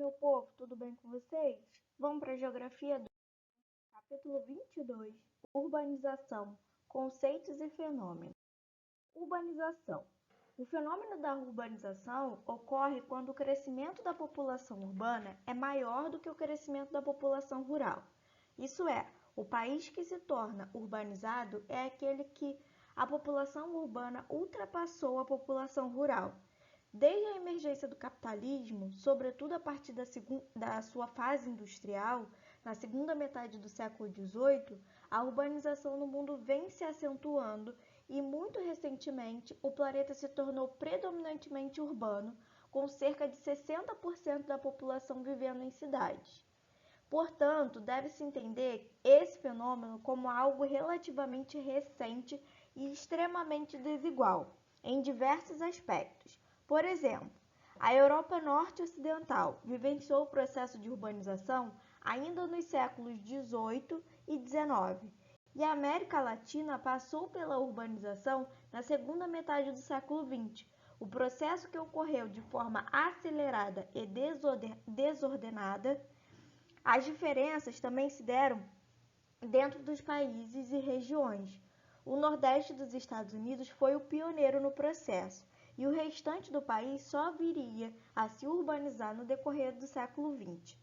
meu povo, tudo bem com vocês? Vamos para a geografia do capítulo 22, Urbanização, conceitos e fenômenos. Urbanização. O fenômeno da urbanização ocorre quando o crescimento da população urbana é maior do que o crescimento da população rural. Isso é, o país que se torna urbanizado é aquele que a população urbana ultrapassou a população rural. Desde a emergência do capitalismo, sobretudo a partir da sua fase industrial, na segunda metade do século XVIII, a urbanização no mundo vem se acentuando e, muito recentemente, o planeta se tornou predominantemente urbano, com cerca de 60% da população vivendo em cidades. Portanto, deve-se entender esse fenômeno como algo relativamente recente e extremamente desigual, em diversos aspectos. Por exemplo, a Europa Norte-Ocidental vivenciou o processo de urbanização ainda nos séculos XVIII e XIX, e a América Latina passou pela urbanização na segunda metade do século XX, o processo que ocorreu de forma acelerada e desordenada. As diferenças também se deram dentro dos países e regiões. O Nordeste dos Estados Unidos foi o pioneiro no processo, e o restante do país só viria a se urbanizar no decorrer do século XX.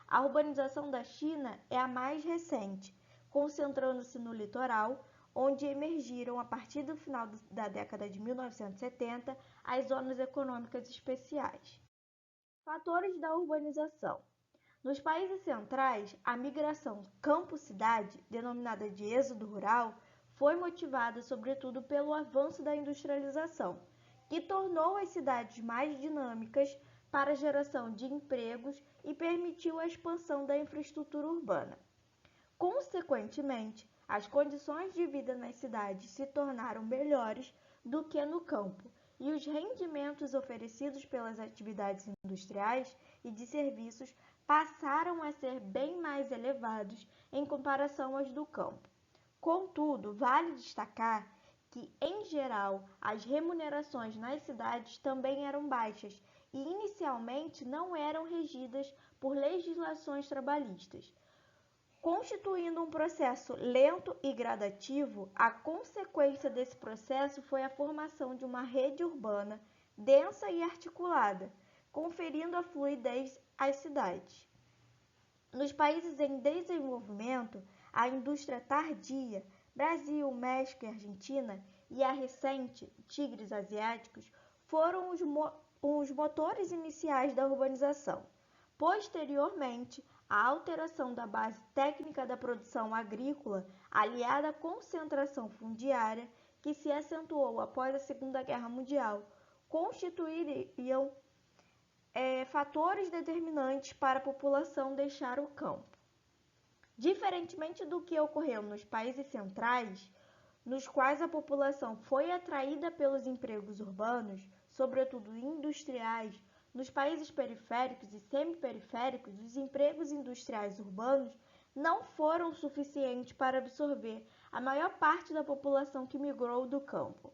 A urbanização da China é a mais recente, concentrando-se no litoral, onde emergiram, a partir do final da década de 1970, as zonas econômicas especiais. Fatores da urbanização. Nos países centrais, a migração campo-cidade, denominada de êxodo rural, foi motivada sobretudo pelo avanço da industrialização, que tornou as cidades mais dinâmicas para a geração de empregos e permitiu a expansão da infraestrutura urbana. Consequentemente, as condições de vida nas cidades se tornaram melhores do que no campo, e os rendimentos oferecidos pelas atividades industriais e de serviços passaram a ser bem mais elevados em comparação aos do campo. Contudo, vale destacar que, em geral, as remunerações nas cidades também eram baixas e inicialmente não eram regidas por legislações trabalhistas. Constituindo um processo lento e gradativo, a consequência desse processo foi a formação de uma rede urbana densa e articulada, conferindo a fluidez às cidades. Nos países em desenvolvimento, a indústria tardia, Brasil, México e Argentina, e a recente, tigres asiáticos, foram os motores iniciais da urbanização. Posteriormente, a alteração da base técnica da produção agrícola, aliada à concentração fundiária, que se acentuou após a Segunda Guerra Mundial, constituiriam fatores determinantes para a população deixar o campo. Diferentemente do que ocorreu nos países centrais, nos quais a população foi atraída pelos empregos urbanos, sobretudo industriais, nos países periféricos e semiperiféricos, os empregos industriais urbanos não foram suficientes para absorver a maior parte da população que migrou do campo.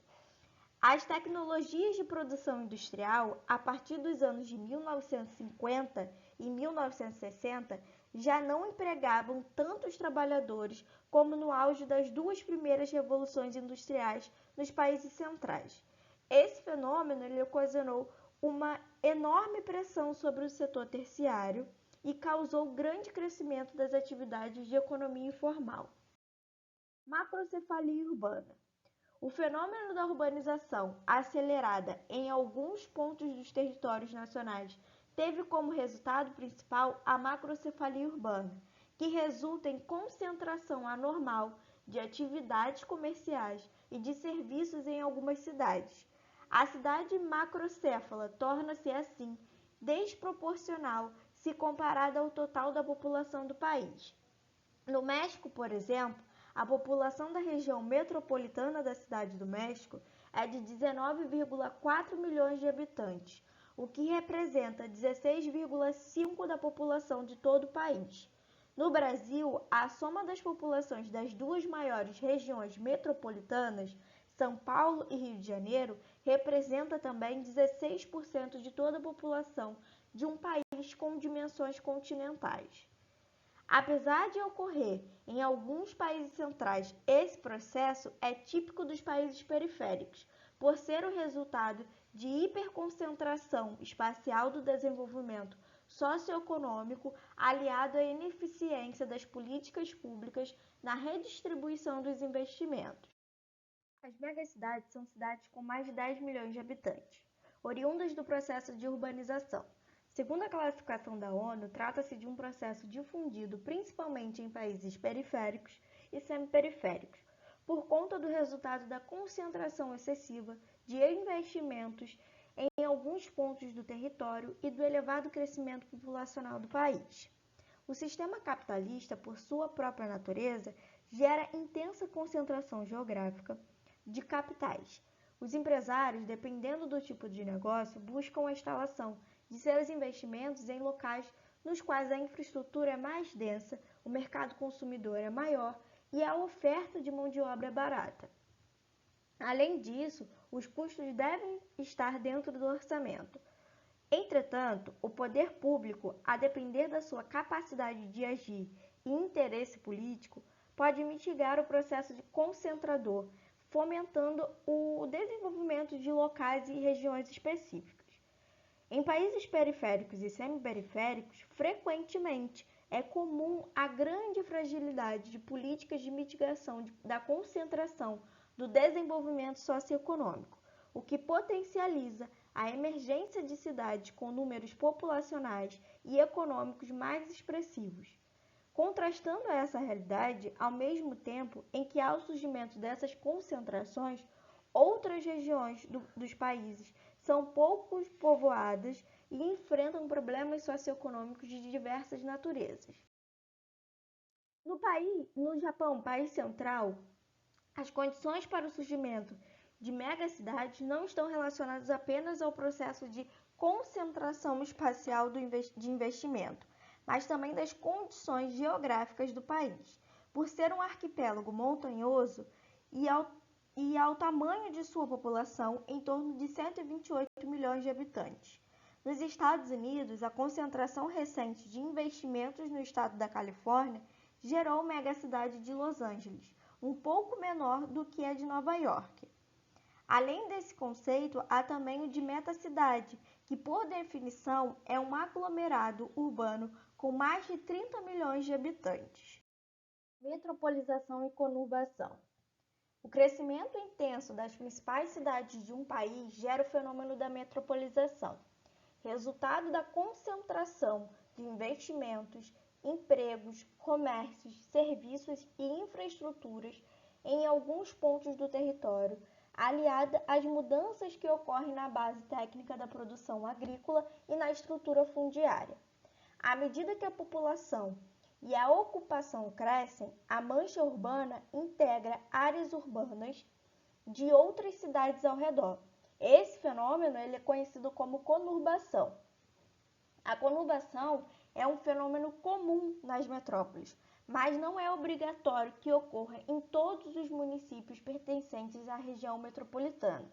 As tecnologias de produção industrial, a partir dos anos de 1950 e 1960, já não empregavam tantos trabalhadores como no auge das duas primeiras revoluções industriais nos países centrais. Esse fenômeno ocasionou uma enorme pressão sobre o setor terciário e causou grande crescimento das atividades de economia informal. Macrocefalia urbana. O fenômeno da urbanização acelerada em alguns pontos dos territórios nacionais teve como resultado principal a macrocefalia urbana, que resulta em concentração anormal de atividades comerciais e de serviços em algumas cidades. A cidade macrocéfala torna-se, assim, desproporcional se comparada ao total da população do país. No México, por exemplo, a população da região metropolitana da Cidade do México é de 19,4 milhões de habitantes, o que representa 16,5% da população de todo o país. No Brasil, a soma das populações das duas maiores regiões metropolitanas, São Paulo e Rio de Janeiro, representa também 16% de toda a população de um país com dimensões continentais. Apesar de ocorrer em alguns países centrais, esse processo é típico dos países periféricos, por ser o resultado de hiperconcentração espacial do desenvolvimento socioeconômico aliado à ineficiência das políticas públicas na redistribuição dos investimentos. As megacidades são cidades com mais de 10 milhões de habitantes, oriundas do processo de urbanização. Segundo a classificação da ONU, trata-se de um processo difundido principalmente em países periféricos e semiperiféricos, por conta do resultado da concentração excessiva de investimentos em alguns pontos do território e do elevado crescimento populacional do país. O sistema capitalista, por sua própria natureza, gera intensa concentração geográfica de capitais. Os empresários, dependendo do tipo de negócio, buscam a instalação de seus investimentos em locais nos quais a infraestrutura é mais densa, o mercado consumidor é maior e a oferta de mão de obra é barata. Além disso, os custos devem estar dentro do orçamento. Entretanto, o poder público, a depender da sua capacidade de agir e interesse político, pode mitigar o processo de concentrador, fomentando o desenvolvimento de locais e regiões específicas. Em países periféricos e semiperiféricos, frequentemente é comum a grande fragilidade de políticas de mitigação da concentração do desenvolvimento socioeconômico, o que potencializa a emergência de cidades com números populacionais e econômicos mais expressivos. Contrastando essa realidade, ao mesmo tempo em que há o surgimento dessas concentrações, outras regiões dos países são pouco povoadas e enfrentam problemas socioeconômicos de diversas naturezas. No Japão, país central, as condições para o surgimento de megacidades não estão relacionadas apenas ao processo de concentração espacial de investimento, mas também das condições geográficas do país. Por ser um arquipélago montanhoso e ao tamanho de sua população, em torno de 128 milhões de habitantes. Nos Estados Unidos, a concentração recente de investimentos no estado da Califórnia gerou a megacidade de Los Angeles, um pouco menor do que a de Nova York. Além desse conceito, há também o de metacidade, que por definição é um aglomerado urbano com mais de 30 milhões de habitantes. Metropolização e conurbação. O crescimento intenso das principais cidades de um país gera o fenômeno da metropolização, resultado da concentração de investimentos, empregos, comércios, serviços e infraestruturas em alguns pontos do território, aliada às mudanças que ocorrem na base técnica da produção agrícola e na estrutura fundiária. À medida que a população e a ocupação crescem, a mancha urbana integra áreas urbanas de outras cidades ao redor. Esse fenômeno é conhecido como conurbação. A conurbação é um fenômeno comum nas metrópoles, mas não é obrigatório que ocorra em todos os municípios pertencentes à região metropolitana.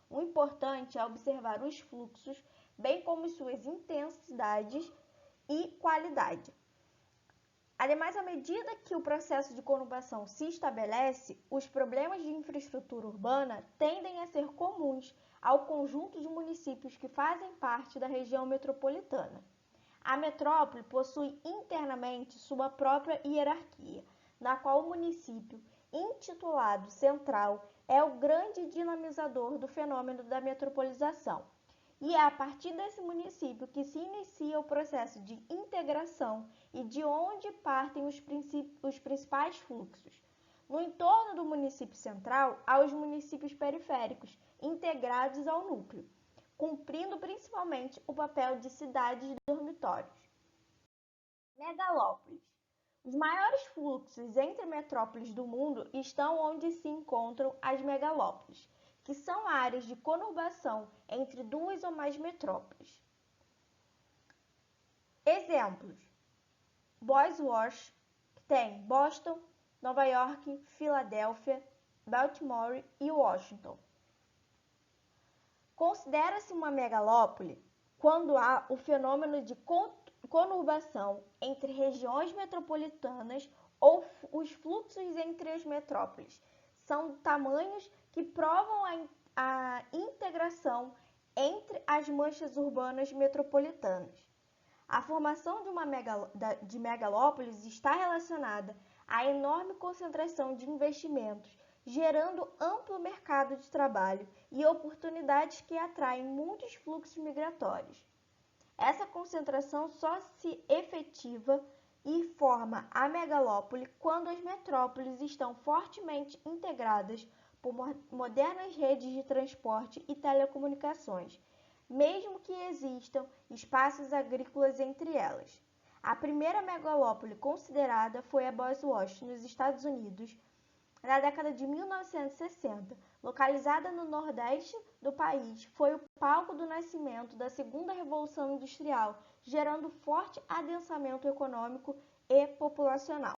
O importante é observar os fluxos, bem como suas intensidades e qualidade. Ademais, à medida que o processo de conurbação se estabelece, os problemas de infraestrutura urbana tendem a ser comuns ao conjunto de municípios que fazem parte da região metropolitana. A metrópole possui internamente sua própria hierarquia, na qual o município, intitulado central, é o grande dinamizador do fenômeno da metropolização. E é a partir desse município que se inicia o processo de integração e de onde partem os principais fluxos. No entorno do município central, há os municípios periféricos, integrados ao núcleo, cumprindo principalmente o papel de cidades dormitórios. Megalópolis. Os maiores fluxos entre metrópoles do mundo estão onde se encontram as megalópolis, que são áreas de conurbação entre duas ou mais metrópoles. Exemplos: Bosworth, que tem Boston, Nova York, Filadélfia, Baltimore e Washington. Considera-se uma megalópole quando há o fenômeno de conurbação entre regiões metropolitanas ou os fluxos entre as metrópoles. São tamanhos que provam a integração entre as manchas urbanas metropolitanas. A formação de megalópolis está relacionada à enorme concentração de investimentos, gerando amplo mercado de trabalho e oportunidades que atraem muitos fluxos migratórios. Essa concentração só se efetiva e forma a megalópole quando as metrópoles estão fortemente integradas por modernas redes de transporte e telecomunicações, mesmo que existam espaços agrícolas entre elas. A primeira megalópole considerada foi a Bosworth, nos Estados Unidos, na década de 1960, localizada no nordeste do país, foi o palco do nascimento da segunda revolução industrial, gerando forte adensamento econômico e populacional.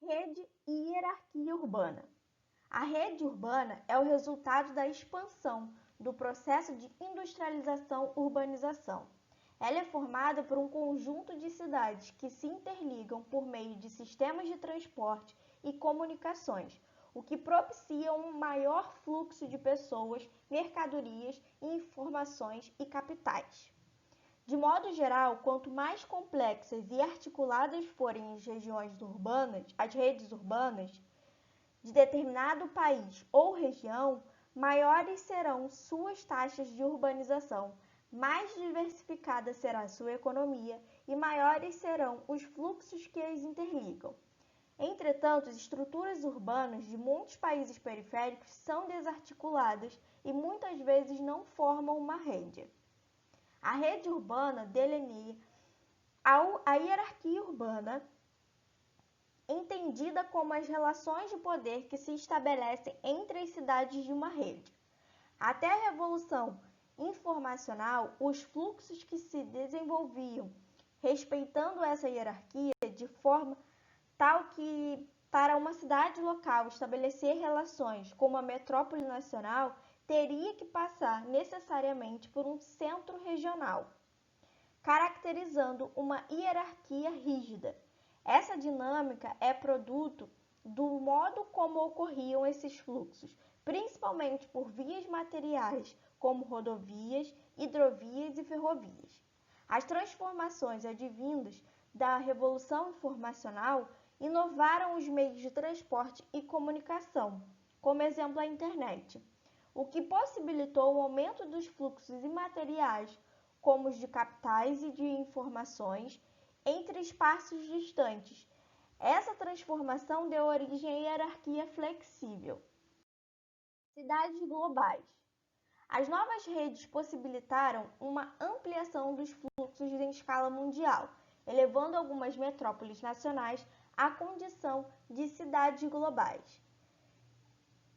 Rede e hierarquia urbana. A rede urbana é o resultado da expansão do processo de industrialização-urbanização. Ela é formada por um conjunto de cidades que se interligam por meio de sistemas de transporte e comunicações, o que propicia um maior fluxo de pessoas, mercadorias, informações e capitais. De modo geral, quanto mais complexas e articuladas forem as redes urbanas de determinado país ou região, maiores serão suas taxas de urbanização, mais diversificada será sua economia e maiores serão os fluxos que as interligam. Entretanto, as estruturas urbanas de muitos países periféricos são desarticuladas e muitas vezes não formam uma rede. A rede urbana delineia a hierarquia urbana, entendida como as relações de poder que se estabelecem entre as cidades de uma rede. Até a Revolução Informacional, os fluxos que se desenvolviam respeitando essa hierarquia de forma tal que, para uma cidade local estabelecer relações com uma metrópole nacional, teria que passar necessariamente por um centro regional, caracterizando uma hierarquia rígida. Essa dinâmica é produto do modo como ocorriam esses fluxos, principalmente por vias materiais, como rodovias, hidrovias e ferrovias. As transformações advindas da Revolução Informacional inovaram os meios de transporte e comunicação, como exemplo a internet, o que possibilitou o aumento dos fluxos imateriais, como os de capitais e de informações, entre espaços distantes. Essa transformação deu origem à hierarquia flexível. Cidades globais. As novas redes possibilitaram uma ampliação dos fluxos em escala mundial, elevando algumas metrópoles nacionais à condição de cidades globais.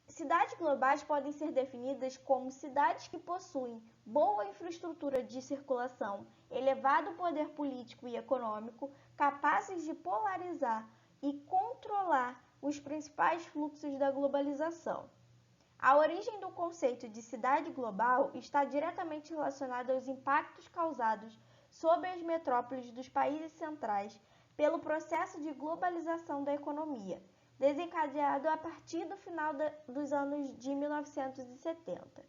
Cidades globais podem ser definidas como cidades que possuem boa infraestrutura de circulação, elevado poder político e econômico, capazes de polarizar e controlar os principais fluxos da globalização. A origem do conceito de cidade global está diretamente relacionada aos impactos causados sobre as metrópoles dos países centrais pelo processo de globalização da economia, desencadeado a partir do final dos anos de 1970.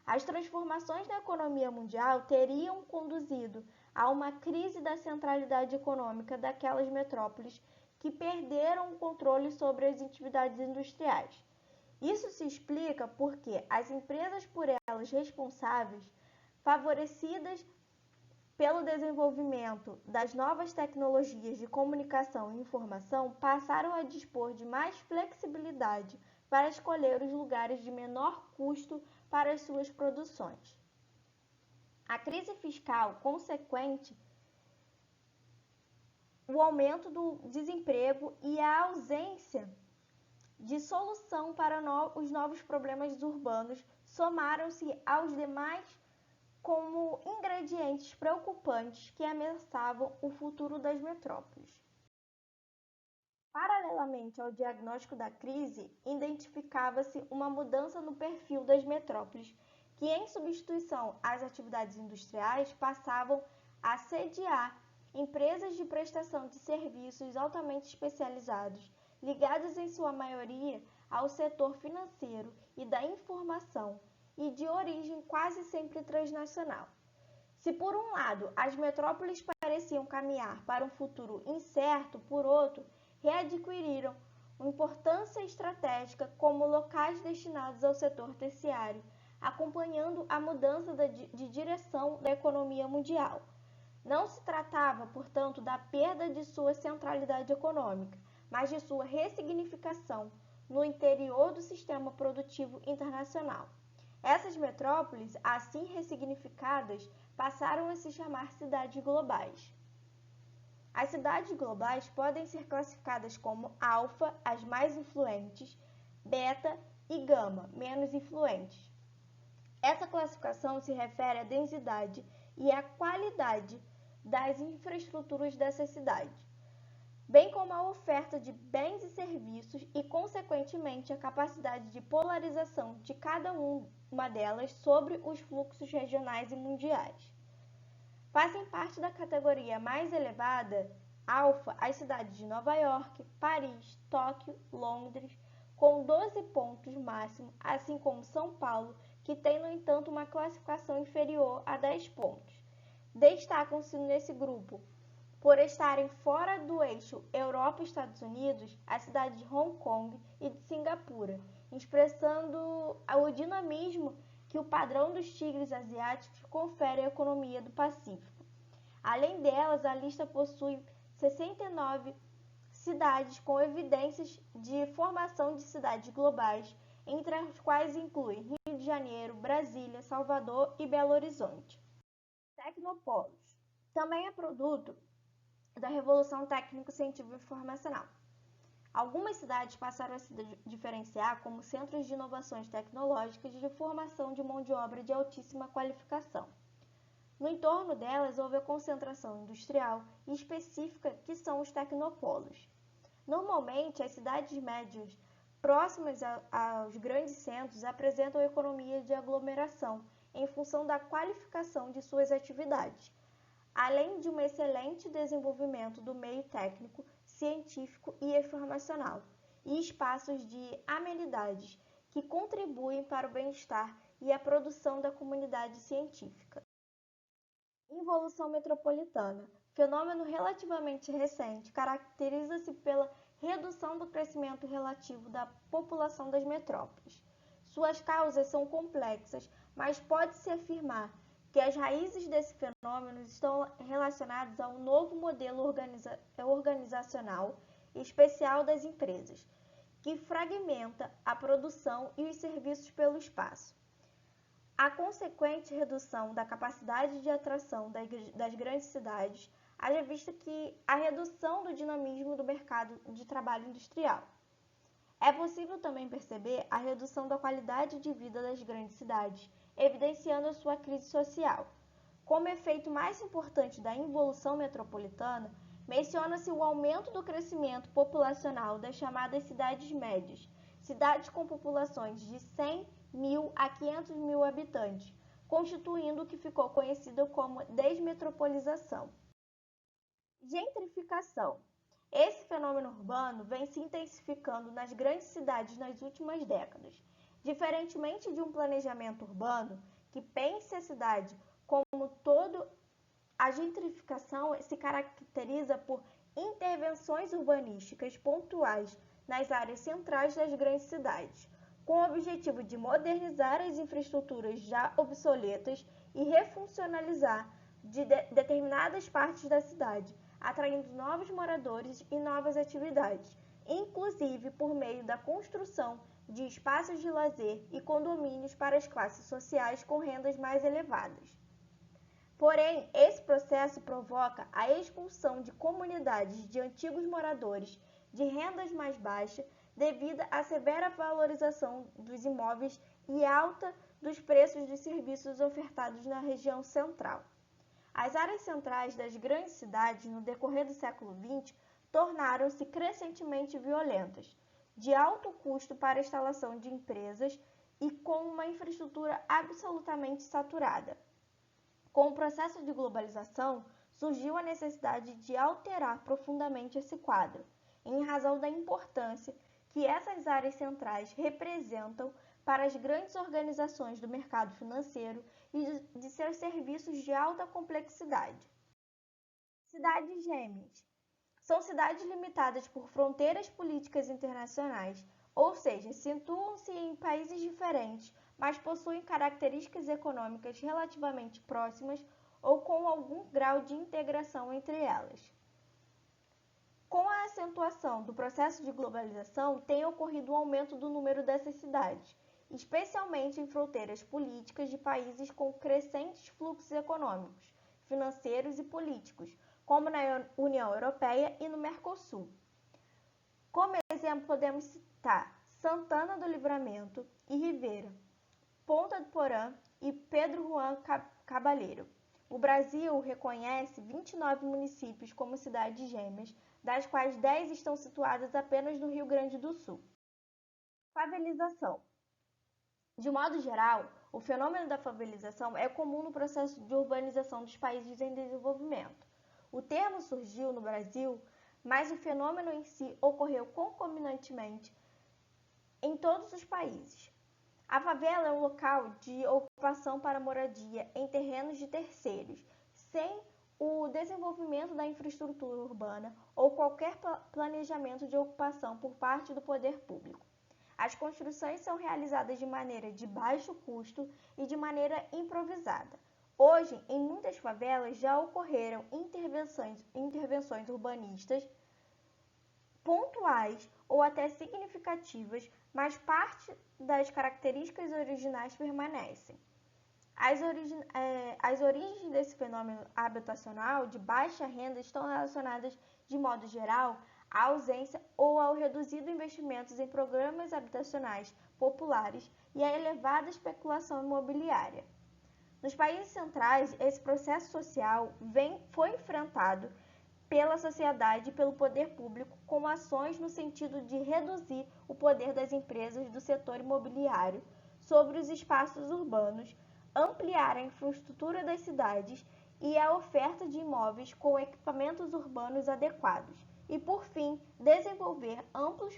As transformações na economia mundial teriam conduzido a uma crise da centralidade econômica daquelas metrópoles que perderam o controle sobre as atividades industriais. Isso se explica porque as empresas por elas responsáveis, favorecidas pelo desenvolvimento das novas tecnologias de comunicação e informação, passaram a dispor de mais flexibilidade para escolher os lugares de menor custo para as suas produções. A crise fiscal consequente, o aumento do desemprego e a ausência de solução para os novos problemas urbanos somaram-se aos demais como ingredientes preocupantes que ameaçavam o futuro das metrópoles. Paralelamente ao diagnóstico da crise, identificava-se uma mudança no perfil das metrópoles que, em substituição às atividades industriais, passavam a sediar empresas de prestação de serviços altamente especializados, ligadas em sua maioria ao setor financeiro e da informação e de origem quase sempre transnacional. Se por um lado as metrópoles pareciam caminhar para um futuro incerto, por outro, readquiriram importância estratégica como locais destinados ao setor terciário, acompanhando a mudança de direção da economia mundial. Não se tratava, portanto, da perda de sua centralidade econômica, mas de sua ressignificação no interior do sistema produtivo internacional. Essas metrópoles, assim ressignificadas, passaram a se chamar cidades globais. As cidades globais podem ser classificadas como alfa, as mais influentes, beta e gama, menos influentes. Essa classificação se refere à densidade e à qualidade das infraestruturas dessas cidades, bem como à oferta de bens e serviços e, consequentemente, a capacidade de polarização de cada uma delas sobre os fluxos regionais e mundiais. Fazem parte da categoria mais elevada, alfa, as cidades de Nova York, Paris, Tóquio, Londres, com 12 pontos máximo, assim como São Paulo, que tem, no entanto, uma classificação inferior a 10 pontos. Destacam-se nesse grupo, por estarem fora do eixo Europa-Estados Unidos, as cidades de Hong Kong e de Singapura, expressando o dinamismo que o padrão dos tigres asiáticos confere à economia do Pacífico. Além delas, a lista possui 69 cidades com evidências de formação de cidades globais, entre as quais incluem Rio de Janeiro, Brasília, Salvador e Belo Horizonte. Tecnopolos também é produto da Revolução Técnico-Científico-Informacional. Algumas cidades passaram a se diferenciar como centros de inovações tecnológicas e de formação de mão de obra de altíssima qualificação. No entorno delas houve a concentração industrial e específica, que são os tecnopolos. Normalmente, as cidades médias próximas aos grandes centros apresentam economia de aglomeração em função da qualificação de suas atividades, além de um excelente desenvolvimento do meio técnico, científico e informacional, e espaços de amenidades que contribuem para o bem-estar e a produção da comunidade científica. Involução metropolitana, fenômeno relativamente recente, caracteriza-se pela redução do crescimento relativo da população das metrópoles. Suas causas são complexas, mas pode-se afirmar que as raízes desse fenômeno estão relacionadas ao novo modelo organizacional especial das empresas, que fragmenta a produção e os serviços pelo espaço. A consequente redução da capacidade de atração das grandes cidades, haja vista que a redução do dinamismo do mercado de trabalho industrial. É possível também perceber a redução da qualidade de vida das grandes cidades, evidenciando a sua crise social. Como efeito mais importante da involução metropolitana, menciona-se o aumento do crescimento populacional das chamadas cidades médias, cidades com populações de 100 mil a 500 mil habitantes, constituindo o que ficou conhecido como desmetropolização. Gentrificação. Esse fenômeno urbano vem se intensificando nas grandes cidades nas últimas décadas. Diferentemente de um planejamento urbano que pense a cidade como todo, a gentrificação se caracteriza por intervenções urbanísticas pontuais nas áreas centrais das grandes cidades, com o objetivo de modernizar as infraestruturas já obsoletas e refuncionalizar determinadas partes da cidade, atraindo novos moradores e novas atividades, inclusive por meio da construção de espaços de lazer e condomínios para as classes sociais com rendas mais elevadas. Porém, esse processo provoca a expulsão de comunidades de antigos moradores de rendas mais baixas devido à severa valorização dos imóveis e alta dos preços dos serviços ofertados na região central. As áreas centrais das grandes cidades, no decorrer do século XX, tornaram-se crescentemente violentas, de alto custo para a instalação de empresas e com uma infraestrutura absolutamente saturada. Com o processo de globalização, surgiu a necessidade de alterar profundamente esse quadro, em razão da importância que essas áreas centrais representam para as grandes organizações do mercado financeiro e de seus serviços de alta complexidade. Cidades gêmeas são cidades limitadas por fronteiras políticas internacionais, ou seja, situam-se em países diferentes, mas possuem características econômicas relativamente próximas ou com algum grau de integração entre elas. Com a acentuação do processo de globalização, tem ocorrido um aumento do número dessas cidades, especialmente em fronteiras políticas de países com crescentes fluxos econômicos, financeiros e políticos, como na União Europeia e no Mercosul. Como exemplo, podemos citar Santana do Livramento e Rivera, Ponta do Porã e Pedro Juan Cabaleiro. O Brasil reconhece 29 municípios como cidades gêmeas, das quais 10 estão situadas apenas no Rio Grande do Sul. Favelização. De modo geral, o fenômeno da favelização é comum no processo de urbanização dos países em desenvolvimento. O termo surgiu no Brasil, mas o fenômeno em si ocorreu concomitantemente em todos os países. A favela é um local de ocupação para moradia em terrenos de terceiros, sem o desenvolvimento da infraestrutura urbana ou qualquer planejamento de ocupação por parte do poder público. As construções são realizadas de maneira de baixo custo e de maneira improvisada. Hoje, em muitas favelas já ocorreram intervenções urbanistas pontuais ou até significativas, mas parte das características originais permanecem. As origens desse fenômeno habitacional de baixa renda estão relacionadas, de modo geral, à ausência ou ao reduzido investimentos em programas habitacionais populares e à elevada especulação imobiliária. Nos países centrais, esse processo social foi enfrentado pela sociedade e pelo poder público com ações no sentido de reduzir o poder das empresas do setor imobiliário sobre os espaços urbanos, ampliar a infraestrutura das cidades e a oferta de imóveis com equipamentos urbanos adequados e, por fim, desenvolver amplos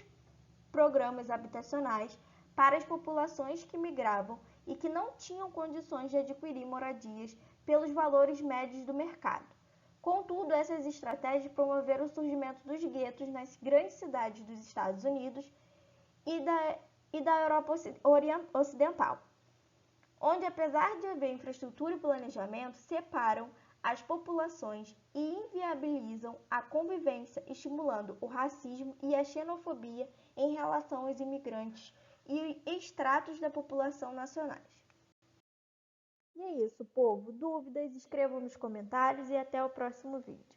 programas habitacionais para as populações que migravam e que não tinham condições de adquirir moradias pelos valores médios do mercado. Contudo, essas estratégias promoveram o surgimento dos guetos nas grandes cidades dos Estados Unidos e da Europa Ocidental, onde, apesar de haver infraestrutura e planejamento, separam as populações e inviabilizam a convivência, estimulando o racismo e a xenofobia em relação aos imigrantes e estratos da população nacionais. E é isso, povo. Dúvidas, escrevam nos comentários e até o próximo vídeo.